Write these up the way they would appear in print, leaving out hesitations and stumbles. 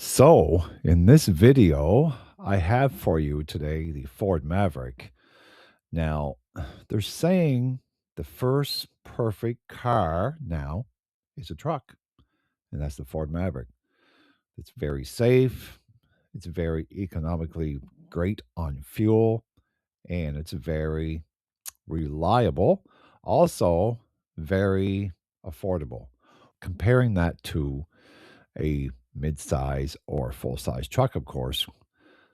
So, in this video, I have for you today the Ford Maverick. Now, they're saying the first perfect car now is a truck, and that's the Ford Maverick. It's very safe, it's very economically great on fuel, and it's very reliable, also very affordable. Comparing that to a mid-size or full-size truck, of course,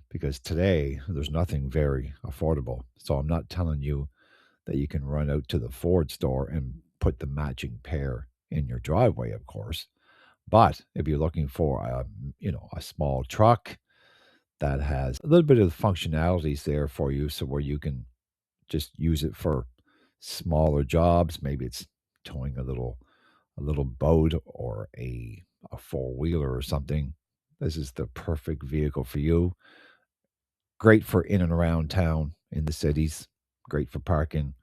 because today there's nothing very affordable. So I'm not telling you that you can run out to the Ford store and put the matching pair in your driveway, of course. But if you're looking for a small truck that has a little bit of the functionalities there for you, so where you can just use it for smaller jobs, maybe it's towing a little boat or a four-wheeler or something. This is the perfect vehicle for you. Great for in and around town in the cities, great for parking,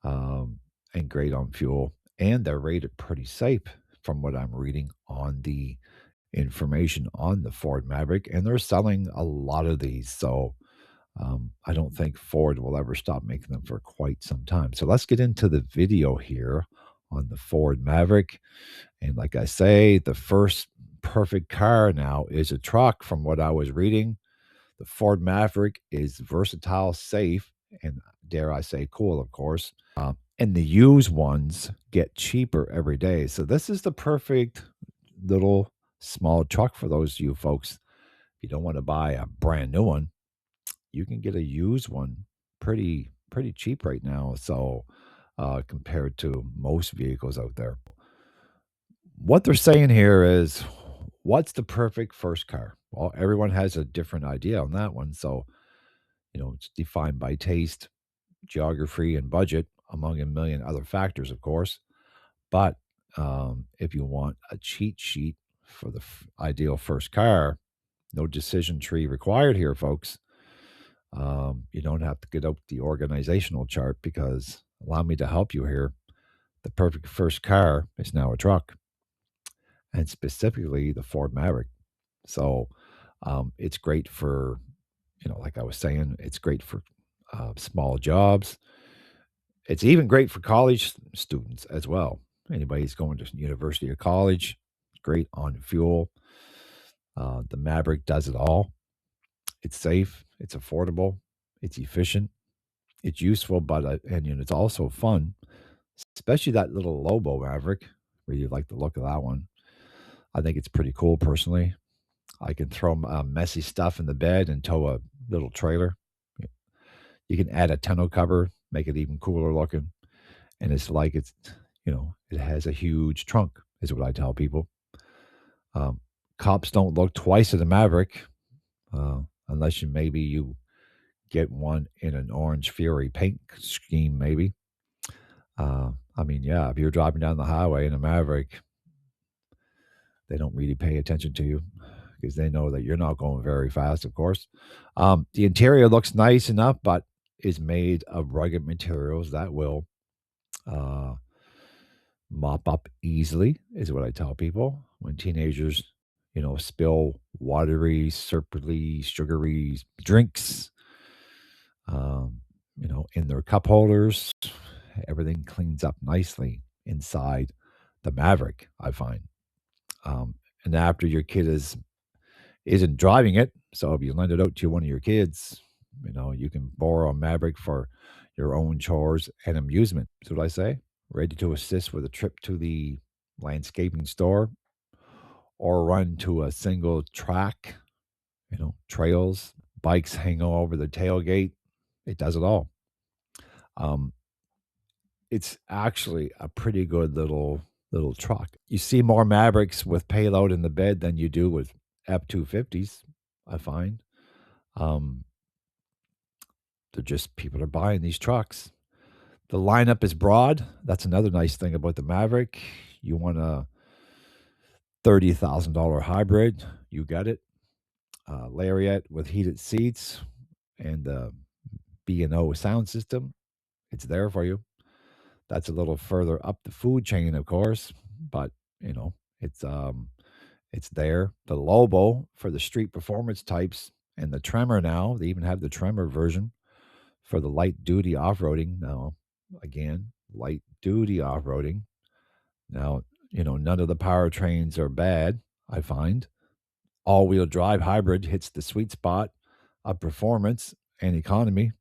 um, and great on fuel. And they're rated pretty safe from what I'm reading on the information on the Ford Maverick. And they're selling a lot of these. So I don't think Ford will ever stop making them for quite some time. So let's get into the video here on the Ford Maverick. And like I say, the first perfect car now is a truck from what I was reading. The Ford Maverick is versatile, safe, and dare I say, cool, of course. And the used ones get cheaper every day. So this is the perfect little small truck for those you folks. If you don't want to buy a brand new one, you can get a used one pretty cheap right now. So compared to most vehicles out there, what they're saying here is, what's the perfect first car? Well, everyone has a different idea on that one. So it's defined by taste, geography, and budget, among a million other factors, of course. But if you want a cheat sheet for the ideal first car, no decision tree required here, folks. You don't have to get out the organizational chart because allow me to help you here. The perfect first car is now a truck, and specifically the Ford Maverick. So it's great for, like I was saying, it's great for small jobs. It's even great for college students as well. Anybody's going to university or college, great on fuel. The Maverick does it all. It's safe, it's affordable, it's efficient, it's useful, but it's also fun, especially that little Lobo Maverick. Really like the look of that one. I think it's pretty cool personally. I can throw messy stuff in the bed and tow a little trailer. You can add a tonneau cover, make it even cooler looking. And it's like it has a huge trunk, is what I tell people. Um, Cops don't look twice at a Maverick unless you get one in an orange Fury paint scheme, maybe. Yeah, if you're driving down the highway in a Maverick, they don't really pay attention to you because they know that you're not going very fast, of course. The interior looks nice enough, but is made of rugged materials that will uh, mop up easily, is what I tell people when teenagers, spill watery, syrupy, sugary drinks, in their cup holders. Everything cleans up nicely inside the Maverick, I find. And after your kid isn't driving it, so if you lend it out to one of your kids, you can borrow a Maverick for your own chores and amusement. That's what I say. Ready to assist with a trip to the landscaping store or run to a single track, trails, bikes hang over the tailgate. It does it all. Um, it's actually a pretty good little truck. You see more Mavericks with payload in the bed than you do with F-250s, I find. Um, they're just people are buying these trucks. The lineup is broad. That's another nice thing about the Maverick. You want a $30,000 hybrid, you got it. Lariat with heated seats and the B&O sound system, it's there for you. That's a little further up the food chain, of course, but you know, it's It's there. The Lobo for the street performance types, and the Tremor now. They even have the Tremor version for the light duty off roading. Now, again, light duty off roading. Now, none of the powertrains are bad, I find. All wheel drive hybrid hits the sweet spot of performance and economy.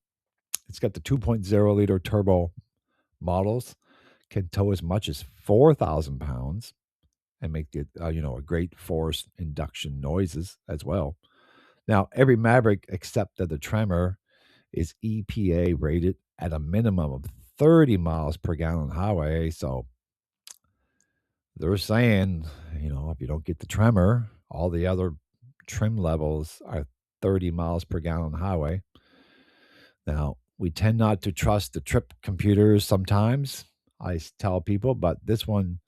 It's got the 2.0 liter turbo models, can tow as much as 4,000 pounds and make it, a great force induction noises as well. Now, every Maverick except the Tremor is EPA rated at a minimum of 30 miles per gallon highway. So they're saying, if you don't get the Tremor, all the other trim levels are 30 miles per gallon highway. Now, we tend not to trust the trip computers sometimes, tell people, but this one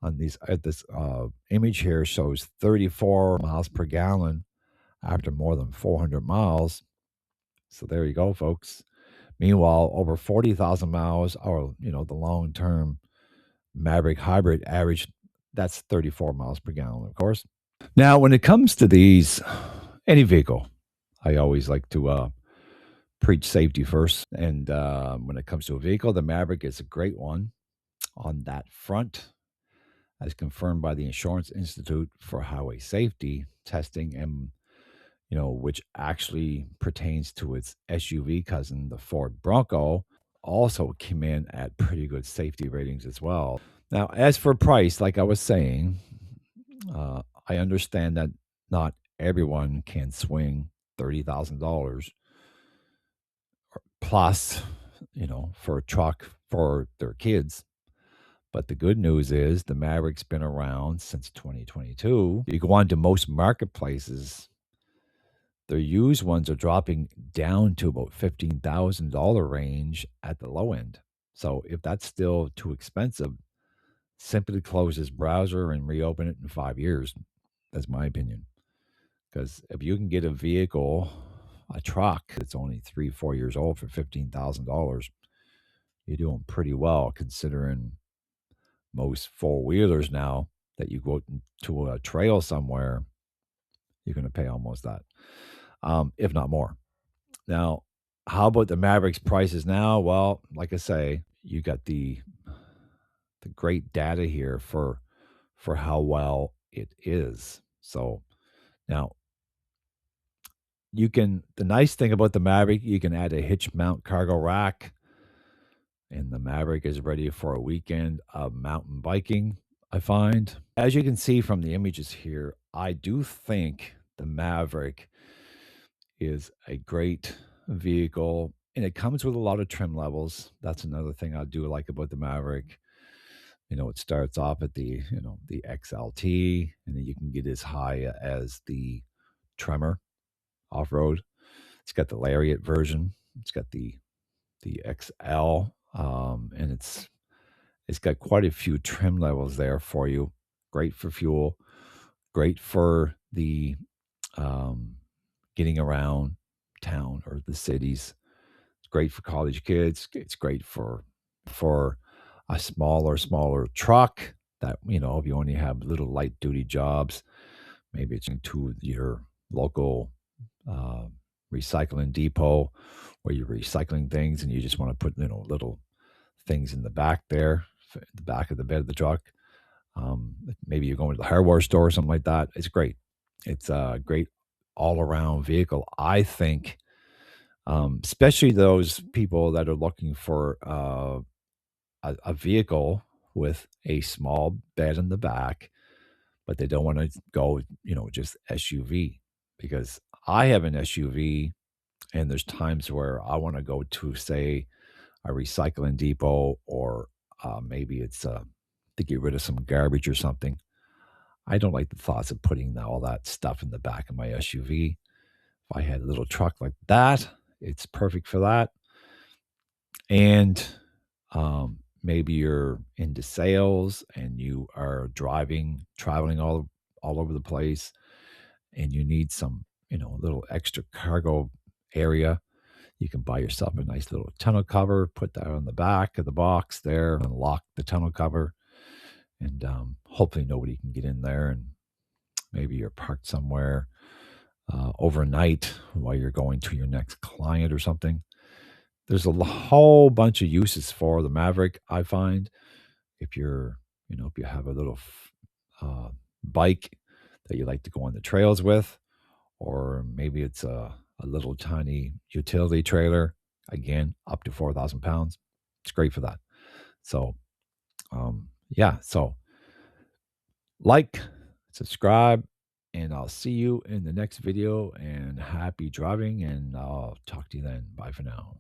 on this image here shows 34 miles per gallon after more than 400 miles. So there you go, folks. Meanwhile, over 40,000 miles, or the long-term Maverick hybrid average, that's 34 miles per gallon, of course. Now, when it comes to any vehicle, I always like to preach safety first. And when it comes to a vehicle, the Maverick is a great one on that front, as confirmed by the Insurance Institute for Highway Safety testing, and which actually pertains to its SUV cousin, the Ford Bronco, also came in at pretty good safety ratings as well. Now, as for price, like I was saying, I understand that not everyone can swing $30,000 plus, for a truck for their kids. But the good news is the Maverick's been around since 2022. You go on to most marketplaces, their used ones are dropping down to about $15,000 range at the low end. So if that's still too expensive, simply close this browser and reopen it in 5 years. That's my opinion. Because if you can get a vehicle, a truck that's only 3-4 years old for $15,000, you're doing pretty well considering most four-wheelers now that you go to a trail somewhere, you're going to pay almost that, if not more. Now, how about the Mavericks prices now? Well, like I say, you got the great data here for how well it is. So now the nice thing about the Maverick, you can add a hitch mount cargo rack, and the Maverick is ready for a weekend of mountain biking, I find. As you can see from the images here, I do think the Maverick is a great vehicle, and it comes with a lot of trim levels. That's another thing I do like about the Maverick. It starts off at the XLT, and then you can get as high as the Tremor off-road. It's got the Lariat version. It's got the XL, and it's got quite a few trim levels there for you. Great for fuel, great for the getting around town or the cities. It's great for college kids. It's great for a smaller truck that, if you only have little light duty jobs, maybe it's into your local uh, recycling depot where you're recycling things and you just want to put, little things in the back there, the back of the bed of the truck. Maybe you're going to the hardware store or something like that. It's great. It's a great all around vehicle, I think, especially those people that are looking for a vehicle with a small bed in the back, but they don't want to go, just SUV, because I have an SUV and there's times where I want to go to, say, a recycling depot, or maybe it's to get rid of some garbage or something. I don't like the thoughts of putting all that stuff in the back of my SUV. If I had a little truck like that, it's perfect for that. And maybe you're into sales and you are traveling all over the place, and you need some, little extra cargo area. You can buy yourself a nice little tonneau cover, put that on the back of the box there, and lock the tonneau cover, and hopefully nobody can get in there and Maybe you're parked somewhere overnight while you're going to your next client or something. There's a whole bunch of uses for the Maverick, I find. If you're, if you have a little bike that you like to go on the trails with, or maybe it's a little tiny utility trailer, again, up to 4,000 pounds. It's great for that. So, yeah. So, like, subscribe, and I'll see you in the next video. And happy driving. And I'll talk to you then. Bye for now.